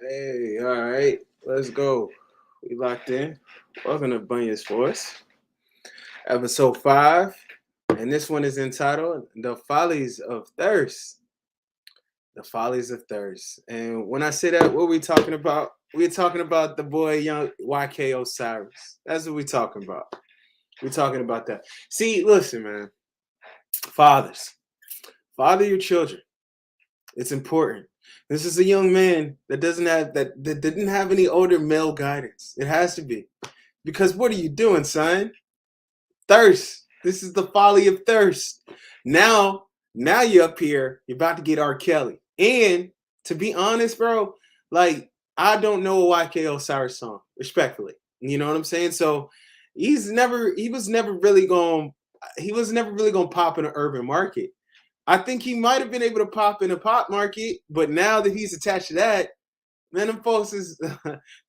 Hey, all right, let's go. We locked in. Welcome to Bunyanz Forest, episode 5. And this one is entitled The Follies of Thirst. The Follies of Thirst. And when I say that, what are we talking about? We're talking about the boy young YK Osiris. That's what we're talking about. We're talking about that. See, listen, man. Fathers, father your children. It's important. This is a young man that doesn't have that didn't have any older male guidance. It has to be. Because what are you doing, son? Thirst. This is the folly of thirst. Now you're up here, you're about to get R. Kelly. And to be honest, bro, like I don't know a YK Osiris song, respectfully. You know what I'm saying? So he was never really going to pop in an urban market. I think he might have been able to pop in a pop market, but now that he's attached to that, man, them folks is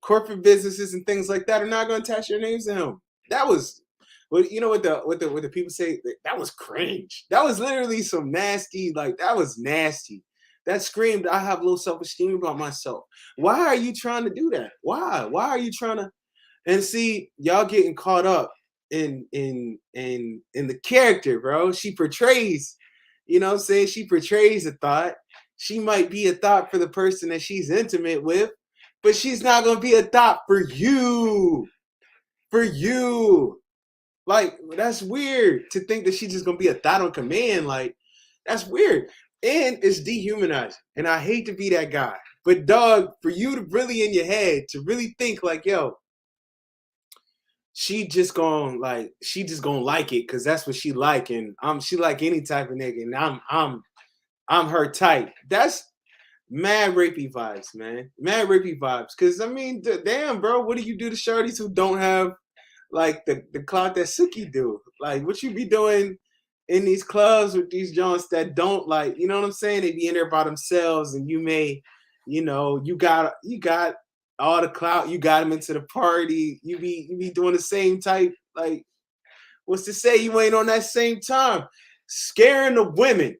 corporate businesses and things like that are not going to attach their names to him. That was, well, you know what the people say? That was cringe. That was literally some nasty, like that was nasty. That screamed, I have low self-esteem about myself. Why are you trying to do that? Why? Why are you trying to? And see, y'all getting caught up in the character, bro. She portrays, you know what I'm saying? She portrays a thought. She might be a thought for the person that she's intimate with, but she's not going to be a thought for you. For you. Like, that's weird to think that she's just going to be a thought on command. Like, that's weird. And it's dehumanizing. And I hate to be that guy. But, dog, for you to really in your head, to really think like, yo, she just gonna like it because that's what she like, and she like any type of nigga, and I'm her type. That's mad rapey vibes, man. Mad rapey vibes. Cause I mean, damn, bro, what do you do to shorties who don't have like the clout that Suki do? Like, what you be doing in these clubs with these Jones that don't like, you know what I'm saying? They be in there by themselves, and you may, you know, you got all the clout, you got them into the party, you be doing the same type, like, what's to say you ain't on that same time? Scaring the women.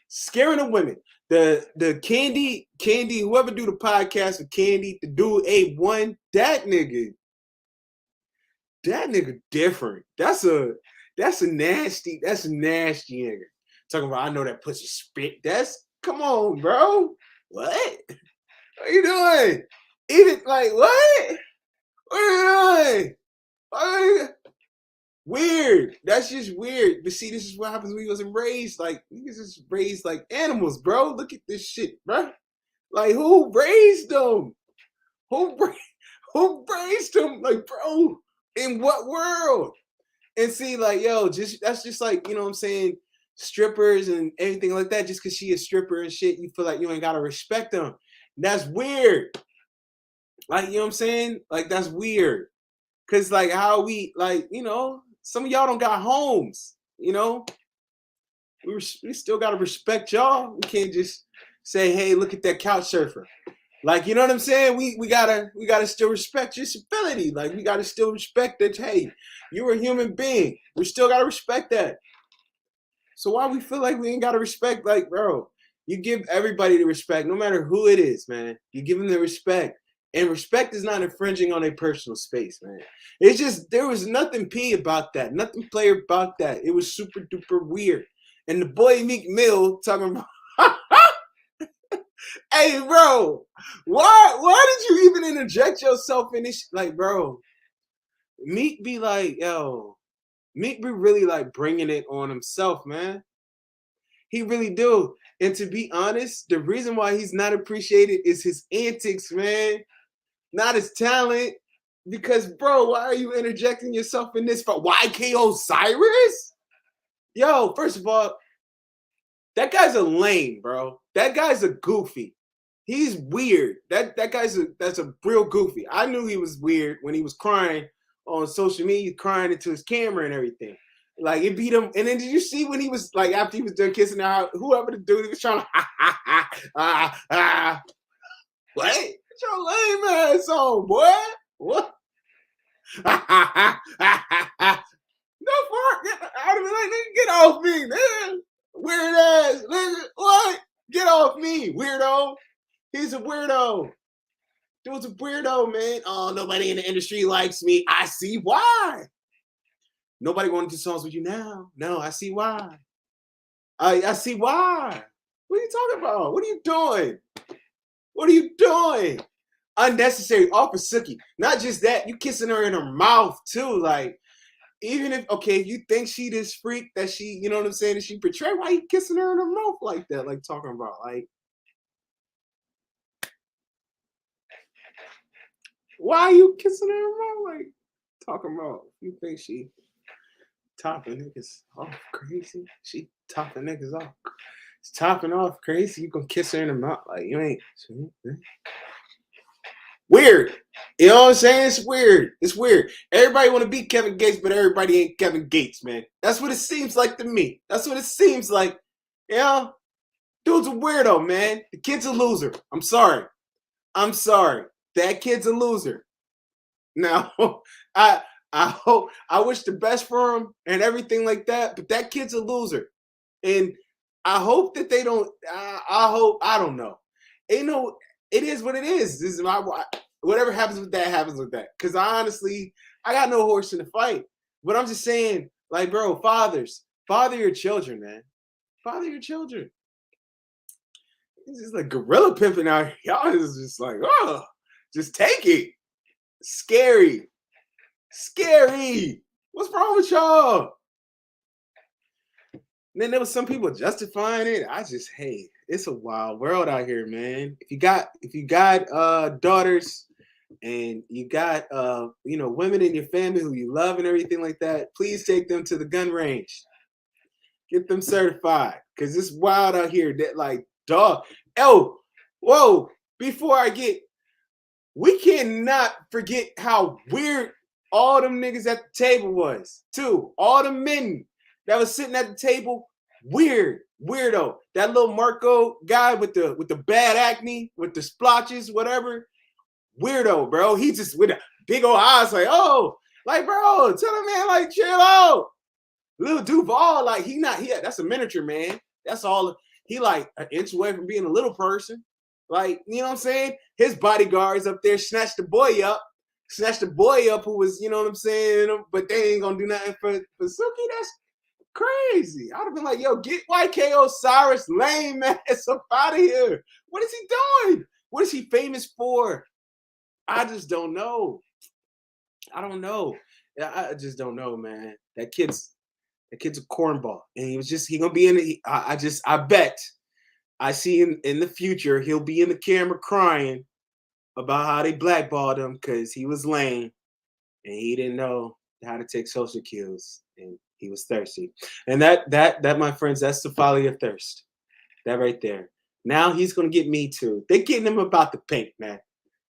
Scaring the women. The Candy, whoever do the podcast with Candy, the dude A1, that nigga different. That's a nasty nigga. Talking about I know that pussy spit. That's come on, bro. What? What are you doing? Even like what? What are you doing? Weird. That's just weird. But see, this is what happens when you wasn't raised like niggas just raised like animals, bro. Look at this shit, bro. Like who raised them? Who raised them? Like, bro, in what world? And see, like, yo, that's just like, you know what I'm saying, strippers and everything like that, just because she a stripper and shit, you feel like you ain't gotta respect them. That's weird. Like, you know what I'm saying? Like, that's weird. Cause like how we like, you know, some of y'all don't got homes, you know. We still gotta respect y'all. We can't just say, hey, look at that couch surfer. Like, you know what I'm saying? We gotta still respect your civility. Like, we gotta still respect that, hey, you're a human being. We still gotta respect that. So why we feel like we ain't gotta respect, like, bro, you give everybody the respect, no matter who it is, man. You give them the respect. And respect is not infringing on a personal space, man. It's just there was nothing P about that, nothing player about that. It was super duper weird. And the boy Meek Mill talking about hey, bro, why did you even interject yourself in this? Like, bro, Meek be like, yo, Meek be really like bringing it on himself, man. He really do. And to be honest, the reason why he's not appreciated is his antics, man. Not his talent. Because, bro, why are you interjecting yourself in this for YK Osiris? Yo, first of all, that guy's a lame, bro. That guy's a goofy. He's weird. That's a real goofy. I knew he was weird when he was crying on social media, crying into his camera and everything. Like it beat him. And then did you see when he was like after he was done kissing her, whoever the dude he was trying to what? Get your lame ass on, boy. What? No fuck. I'd be like, nigga, get off me, man. Weird ass, nigga. What? Get off me, weirdo. He's a weirdo. Dude's a weirdo, man. Oh, nobody in the industry likes me. I see why. Nobody want to do songs with you now. No, I see why. I see why. What are you talking about? What are you doing? What are you doing? Unnecessary, all for Suki. Not just that, you kissing her in her mouth too. Like, even if, okay, if you think she this freak that she, you know what I'm saying, that she portrayed, why you kissing her in her mouth like that? Like, talking about, like, why are you kissing her in her mouth? Like, talking about, you think she topping niggas off crazy? She topping niggas off. It's topping off crazy. You gonna kiss her in the mouth. Like, you ain't. Weird. You know what I'm saying? It's weird. It's weird. Everybody want to be Kevin Gates, but everybody ain't Kevin Gates, man. That's what it seems like to me. That's what it seems like. You know? Dude's a weirdo, man. The kid's a loser. I'm sorry. I'm sorry. That kid's a loser. Now, I hope, I wish the best for him and everything like that, but that kid's a loser. And I hope that they don't, I hope, I don't know. Ain't no, it is what it is. This is my, whatever happens with that happens with that. Because honestly, I got no horse in the fight. But I'm just saying, like, bro, fathers, father your children, man. Father your children. It's just like gorilla pimping out here. Y'all is just like, oh, just take it. Scary. Scary. What's wrong with y'all? And then there was some people justifying it. I just, hey, it's a wild world out here, man. If you got daughters and you got you know, women in your family who you love and everything like that, please take them to the gun range. Get them certified. Cause it's wild out here that, like, dog. Oh, whoa, before I get, we cannot forget how weird all them niggas at the table was, too. All the men that was sitting at the table, weird, weirdo. That little Marco guy with the bad acne, with the splotches, whatever, weirdo, bro. He just with a big old eyes, like, oh, like, bro, tell him, man, like, chill out. Little Duval, like, that's a miniature, man. That's all. He like an inch away from being a little person. Like, you know what I'm saying? His bodyguards up there snatched the boy up who was, you know what I'm saying? But they ain't gonna do nothing for Suki. That's crazy. I'd have been like, yo, get YK Osiris lame ass up out of here. What is he doing? What is he famous for? I just don't know. I don't know. I just don't know, man. That kid's a cornball. And he gonna be in it. I bet I see him in the future, he'll be in the camera crying about how they blackballed him because he was lame and he didn't know how to take social cues and he was thirsty. And that my friends, that's the folly of thirst. That right there. Now he's gonna get me too. They're getting him about the paint, man.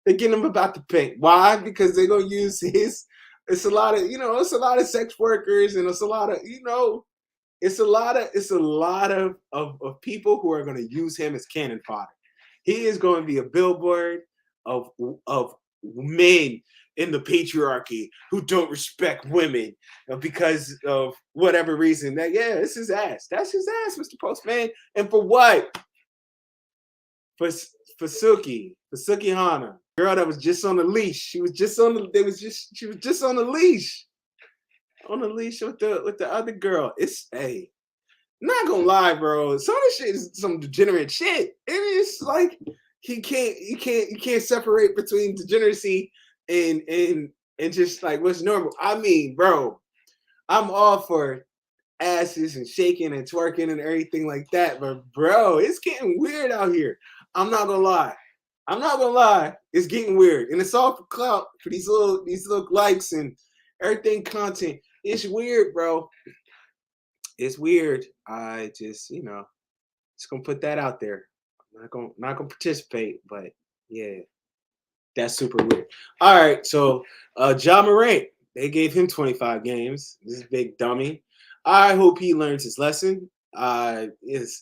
They're getting him about the paint. Why? Because they're gonna use his. It's a lot of, you know, it's a lot of sex workers and it's a lot of, you know, it's a lot of people who are going to use him as cannon fodder. He is going to be a billboard of men in the patriarchy who don't respect women because of whatever reason. That, yeah, it's his ass. That's his ass, Mr. Postman. And for what? For Suki Hana, girl that was just on the leash. She was just on the leash. On the leash with the other girl. It's, hey, not gonna lie, bro. Some of this shit is some degenerate shit. It is like you can't separate between degeneracy and just like what's normal. I mean, bro, I'm all for asses and shaking and twerking and everything like that, but bro, it's getting weird out here. I'm not gonna lie. It's getting weird, and it's all for clout, for these little likes and everything content. It's weird, bro. It's weird. I just, you know, just gonna put that out there. I'm not gonna participate, but yeah, that's super weird. All right, so Ja Morant, they gave him 25 games. This big dummy. I hope he learns his lesson. It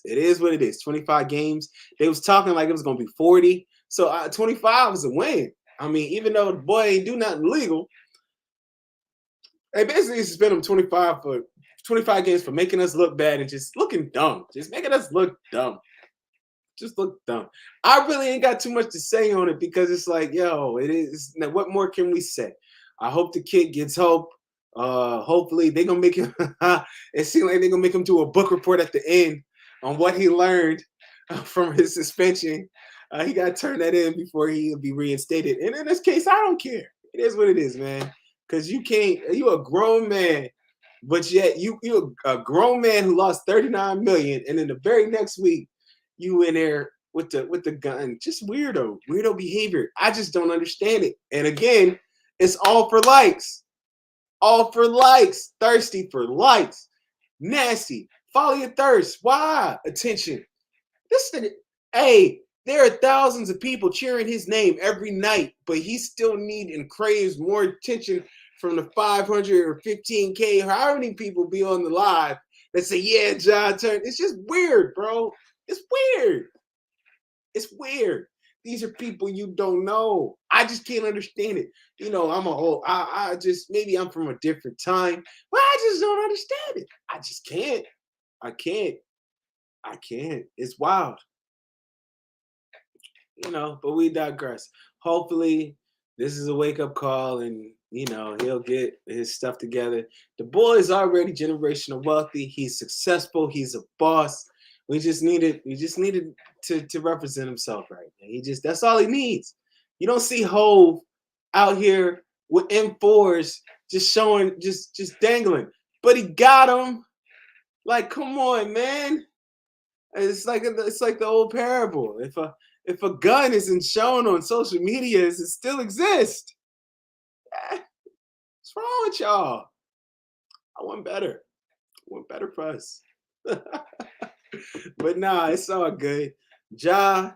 is what it is. 25 games. They was talking like it was gonna be 40. So 25 is a win. I mean, even though the boy ain't do nothing illegal, they basically suspend him 25 games for making us look bad and just looking dumb. Just making us look dumb. Just look dumb. I really ain't got too much to say on it because it's like, yo, it is. Now, what more can we say? I hope the kid gets hope. Hopefully they gonna make him. It seems like they're gonna make him do a book report at the end on what he learned from his suspension. He got to turn that in before he'll be reinstated. And in this case, I don't care. It is what it is, man. Because you can't. You a grown man, but yet you a grown man who lost 39 million, and then the very next week you in there with the gun. Just weirdo behavior. I just don't understand it. And again, it's all for likes. All for likes. Thirsty for likes. Nasty. Folly and thirst. Why? Attention. This thing, hey, there are thousands of people cheering his name every night, but he still needs and craves more attention from the 500 or 15K, how many people be on the live that say, yeah, John Turner. It's just weird, bro. It's weird. It's weird. These are people you don't know. I just can't understand it. You know, I just, maybe I'm from a different time, but I just don't understand it. I just can't. I can't. It's wild. You know, but we digress. Hopefully, this is a wake-up call and, you know, he'll get his stuff together. The boy is already generational wealthy. He's successful. He's a boss. We just needed to represent himself right now. That's all he needs. You don't see Hove out here with M4s just showing, just dangling. But he got him. Like, come on, man. It's like the old parable. If a gun isn't shown on social media, does it still exist? What's wrong with y'all? I want better. I want better for us. But nah, it's all good. Ja,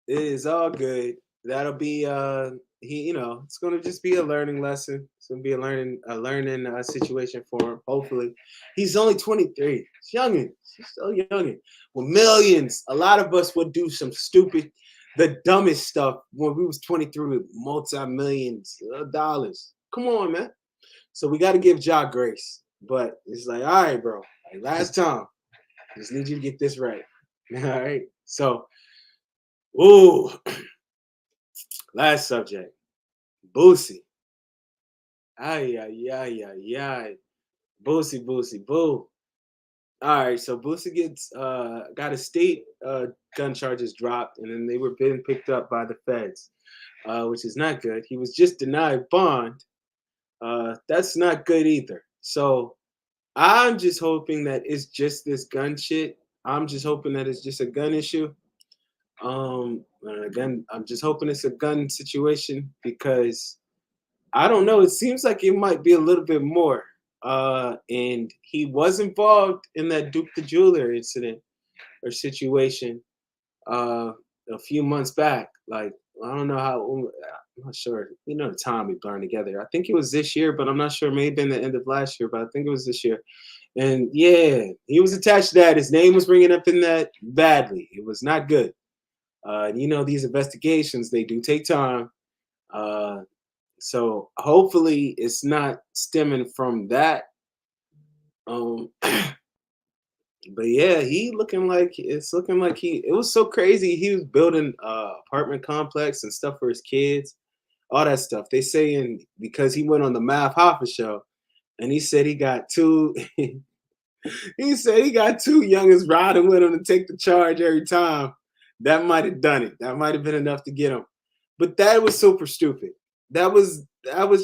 it is all good. That'll be it's gonna just be a learning lesson. It's gonna be a learning situation for him. Hopefully, he's only 23. He's youngin'. He's still youngin'. With millions, a lot of us would do some stupid, the dumbest stuff when we was 23 with multi-millions of dollars. Come on, man. So we got to give Ja grace. But it's like, all right, bro. Like last time, just need you to get this right. All right. So, ooh, last subject. Boosie. Ay, ay, ay, ay, ay. Boosie, boo. All right, so Boosie got a state gun charges dropped, and then they were being picked up by the feds, which is not good. He was just denied bond. That's not good either. So I'm just hoping that it's just this gun shit. I'm just hoping that it's just a gun issue. Again, I'm just hoping it's a gun situation because I don't know. It seems like it might be a little bit more. And he was involved in that Duke the Jeweler incident or situation a few months back. Like, I don't know how, I'm not sure. You know, the time we burned together. I think it was this year, but I'm not sure. Maybe in the end of last year, but I think it was this year. And yeah, he was attached to that. His name was bringing up in that badly. It was not good. You know, these investigations, they do take time. So hopefully it's not stemming from that. But yeah, it was so crazy. He was building apartment complex and stuff for his kids, all that stuff. They saying because he went on the Math Hoffa show and he said he got two he said he got two youngest riding with him to take the charge every time. That might have done it. That might have been enough to get him. But that was super stupid. That was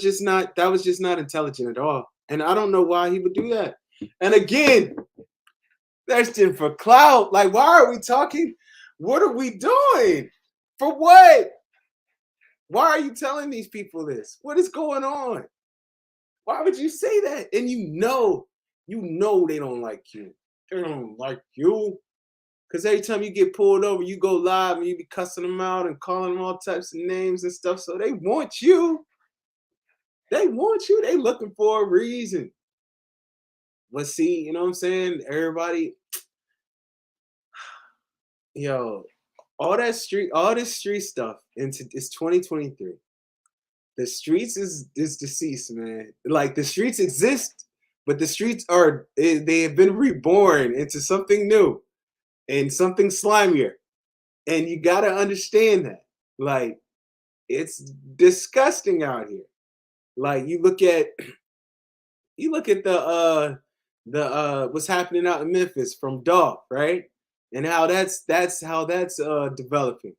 just not intelligent at all. And I don't know why he would do that. And again, that's just for clout. Like, why are we talking? What are we doing? For what? Why are you telling these people this? What is going on? Why would you say that? And you know they don't like you. They don't like you. Because every time you get pulled over, you go live and you be cussing them out and calling them all types of names and stuff. So they want you. They want you. They looking for a reason. But see, you know what I'm saying? Everybody, yo, all this street stuff it's 2023. The streets is deceased, man. Like the streets exist, but the streets they have been reborn into something new and something slimier. And you gotta understand that. Like, it's disgusting out here. Like you look at the what's happening out in Memphis from Dolph, right? And how that's developing.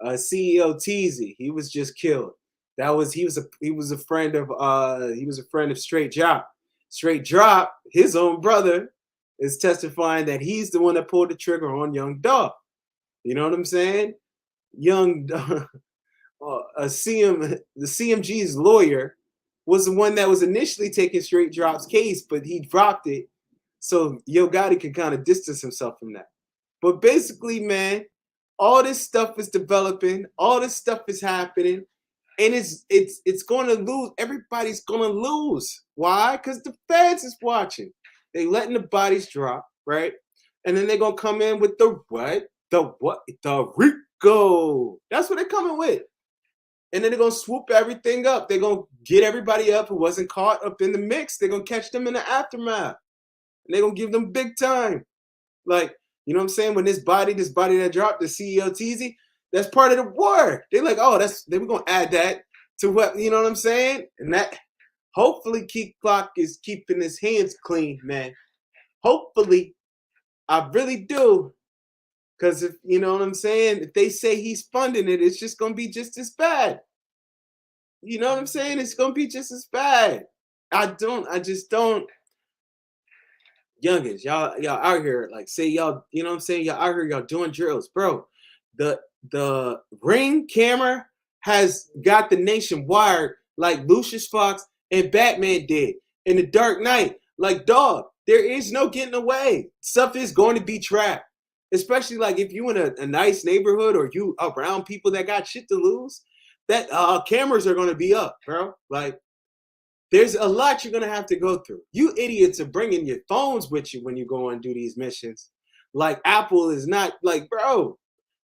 CEO Teasy, he was just killed. He was a friend of Straight Drop. Straight Drop, his own brother, is testifying that he's the one that pulled the trigger on Young Dolph. You know what I'm saying? Young the CMG's lawyer was the one that was initially taking Straight Drop's case, but he dropped it so Yo Gotti could kind of distance himself from that. But basically, man, all this stuff is developing, all this stuff is happening, and it's going to lose. Everybody's going to lose. Why? Because the feds is watching. They letting the bodies drop, right? And then they're gonna come in with the what? The Rico. That's what they're coming with. And then they're gonna swoop everything up. They're gonna get everybody up who wasn't caught up in the mix. They're gonna catch them in the aftermath. And they're gonna give them big time. Like, you know what I'm saying? When this body that dropped, the CEO Teasy, that's part of the war. They're like, oh, we're gonna add that to what, you know what I'm saying? And that hopefully Keith Clock is keeping his hands clean, man. Hopefully. I really do. Because if you know what I'm saying, if they say he's funding it, it's just gonna be just as bad. You know what I'm saying? It's gonna be just as bad. I just don't. Youngins, y'all out here, like say y'all, you know what I'm saying? Y'all out here, y'all doing drills. Bro, the ring camera has got the nation wired like Lucius Fox and Batman did in the Dark Knight. Like, dog, there is no getting away. Stuff is going to be trapped. Especially like if you in a nice neighborhood or you around people that got shit to lose, that cameras are gonna be up, bro. Like, there's a lot you're gonna have to go through. You idiots are bringing your phones with you when you go and do these missions. Like, Apple is not like, bro.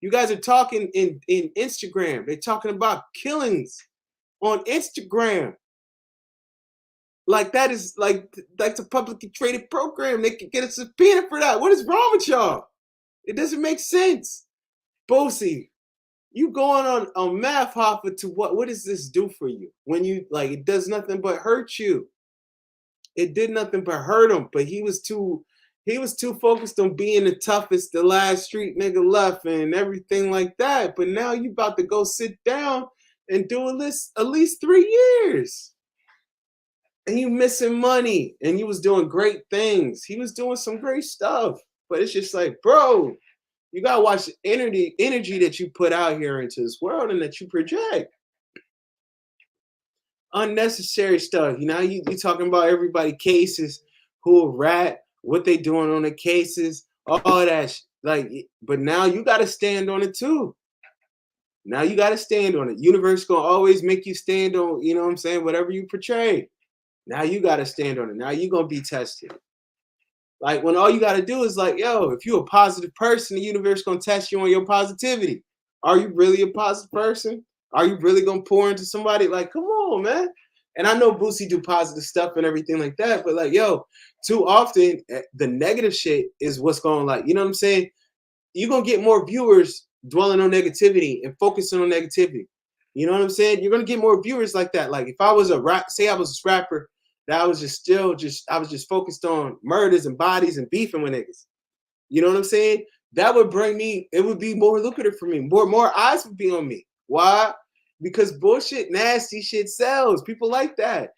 You guys are talking in Instagram. They're talking about killings on Instagram. Like, that is like the publicly traded program. They could get a subpoena for that. What is wrong with y'all? It doesn't make sense. Boosie, you going on Math Hoffa to what does this do for you? When you, like, it does nothing but hurt you. It did nothing but hurt him, but he was too focused on being the toughest, the last street nigga left and everything like that. But now you about to go sit down and do at least 3 years. And you missing money. And you was doing great things. He was doing some great stuff. But it's just like, bro, you gotta watch the energy that you put out here into this world and that you project. Unnecessary stuff. You know, you talking about everybody cases, who a rat, what they doing on the cases, all that. Like, but now you gotta stand on it too. Now you gotta stand on it. Universe gonna always make you stand on, you know what I'm saying, whatever you portray. Now you gotta stand on it. Now you gonna be tested. Like, when all you got to do is like, yo, if you're a positive person, the universe going to test you on your positivity. Are you really a positive person? Are you really going to pour into somebody? Like, come on, man. And I know Boosie do positive stuff and everything like that, but like, yo, too often the negative shit is what's going, like, you know what I'm saying? You're going to get more viewers dwelling on negativity and focusing on negativity. You know what I'm saying? You're going to get more viewers like that. Like, if I was a rapper that I was just focused on murders and bodies and beefing with niggas. You know what I'm saying? That would bring me, it would be more lucrative for me. More eyes would be on me. Why? Because bullshit, nasty shit sells. People like that.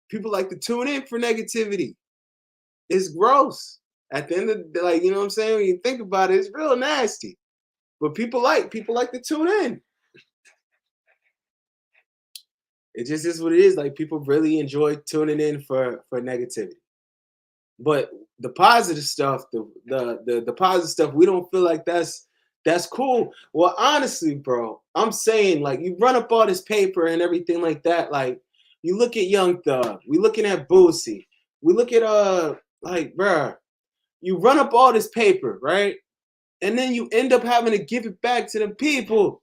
People like to tune in for negativity. It's gross. At the end of the, like, you know what I'm saying? When you think about it, it's real nasty. But people like to tune in. It just is what it is. Like, people really enjoy tuning in for negativity. But the positive stuff, the positive stuff, we don't feel like that's cool. Well, honestly, bro, I'm saying, like, you run up all this paper and everything like that. Like, you look at Young Thug, we looking at Boosie, we look at like, bro, you run up all this paper, right? And then you end up having to give it back to the people.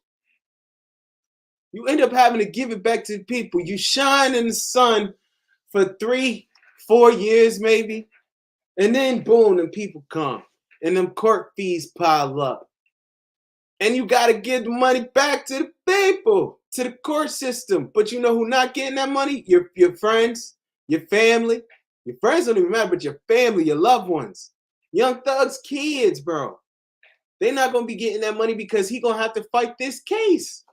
You end up having to give it back to the people. You shine in the sun for 3-4 years, maybe. And then boom, and people come. And them court fees pile up. And you got to give the money back to the people, to the court system. But you know who not getting that money? Your friends, your family. Your friends don't even matter, but your family, your loved ones. Young Thug's kids, bro. They're not going to be getting that money because he going to have to fight this case.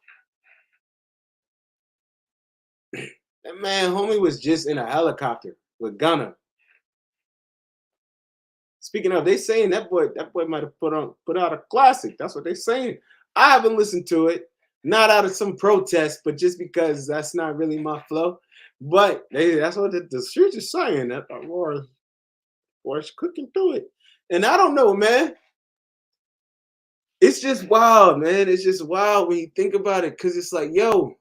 That man, homie, was just in a helicopter with Gunna. Speaking of, they saying that boy might have put out a classic. That's what they're saying. I haven't listened to it, not out of some protest, but just because that's not really my flow. But that's what the streets are saying. That War's cooking through it. And I don't know, man. It's just wild, man. It's just wild when you think about it, because it's like, yo,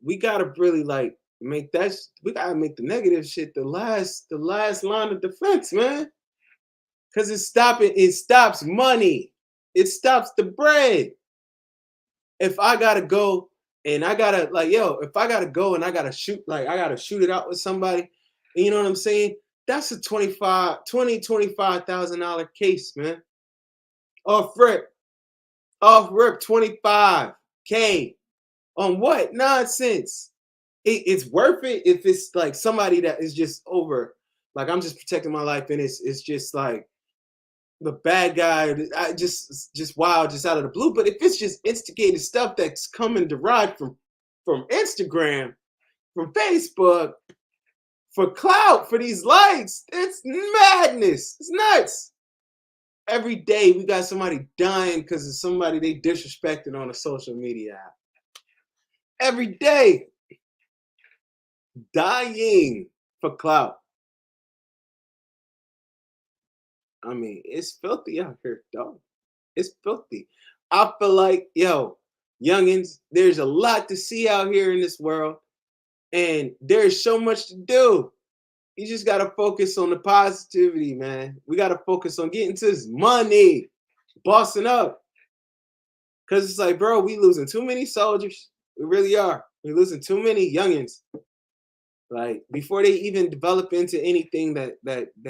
we gotta really like make that. We gotta make the negative shit the last line of defense, man. Because it stops money. It stops the bread. If I gotta go and I gotta if I gotta go and I gotta shoot it out with somebody, you know what I'm saying? That's a $25,000 case, man. Off rip, 25K. On what? Nonsense. It's worth it if it's like somebody that is just over, like I'm just protecting my life and it's just like the bad guy, just wild, just out of the blue. But if it's just instigated stuff that's coming derived from Instagram, from Facebook, for clout, for these likes, it's madness. It's nuts. Every day we got somebody dying because of somebody they disrespected on a social media app. Every day, dying for clout. I mean, it's filthy out here, dog. It's filthy. I feel like, yo, youngins, there's a lot to see out here in this world, and there's so much to do. You just gotta focus on the positivity, man. We gotta focus on getting to this money, bossing up. Cause it's like, bro, we losing too many soldiers. We really are. We're losing too many youngins. Like, before they even develop into anything that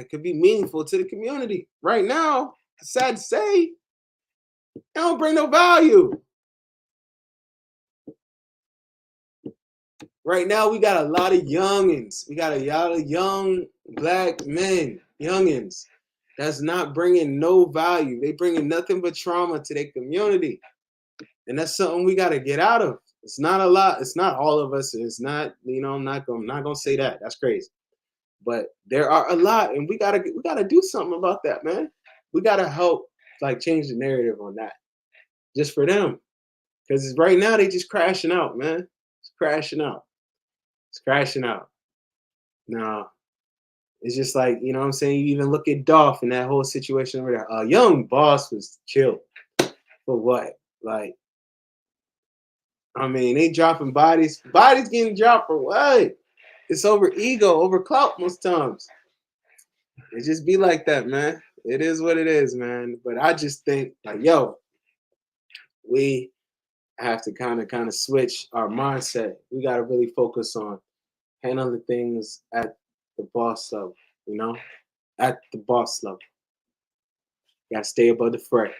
could be meaningful to the community. Right now, it's sad to say, they don't bring no value. Right now, we got a lot of youngins. We got a lot of young black men, youngins, that's not bringing no value. They bringing nothing but trauma to their community. And that's something we got to get out of. It's not a lot. It's not all of us. It's not, I'm not gonna say that. That's crazy. But there are a lot, and we gotta do something about that, man. We gotta help like change the narrative on that, just for them, because right now they just crashing out, man. It's crashing out. It's crashing out. No, it's just like, you know what I'm saying. You even look at Dolph and that whole situation over there. Young Boss was killed for what? Like, I mean, they dropping bodies. Bodies getting dropped for what? It's over ego, over clout most times. It just be like that, man. It is what it is, man. But I just think, like, yo, we have to kind of switch our mindset. We got to really focus on handling things at the boss level, at the boss level. Got to stay above the fray.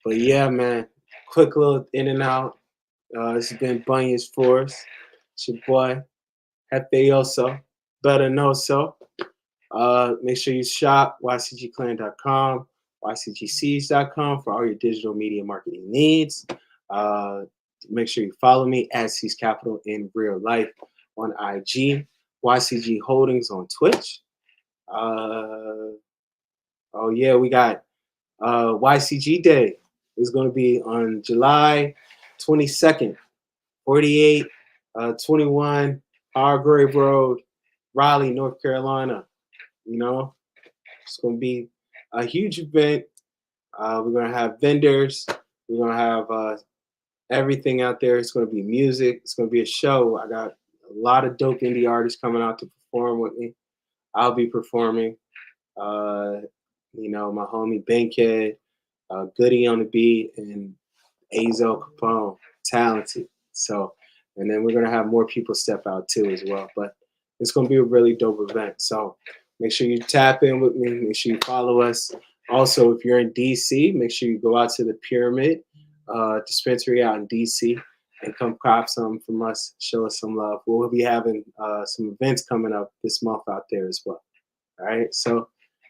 But yeah, man, quick little in and out. This has been Bunyanz Forest. It's your boy, YK better know so. Make sure you shop ycgclan.com, ycgceez.com for all your digital media marketing needs. Make sure you follow me at Ceez Capital in real life on IG, YCG Holdings on Twitch. Oh yeah, we got YCG Day is going to be on July 22nd, 4821 Hargrave Road, Raleigh, North Carolina. It's going to be a huge event. We're going to have vendors. We're going to have everything out there. It's going to be music. It's going to be a show. I got a lot of dope indie artists coming out to perform with me. I'll be performing. My homie Bankhead, Goody on the beat, and Azo Capone, talented. So, and then we're going to have more people step out too as well. But it's going to be a really dope event. So make sure you tap in with me. Make sure you follow us Also, if you're in DC, make sure you go out to the Pyramid dispensary out in DC and come cop some from us. Show us some love. We'll be having some events coming up this month out there as well. All right, so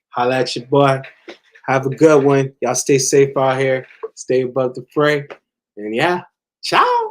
holla at your boy. Have a good one. Y'all stay safe out here. Stay above the fray. And yeah, ciao.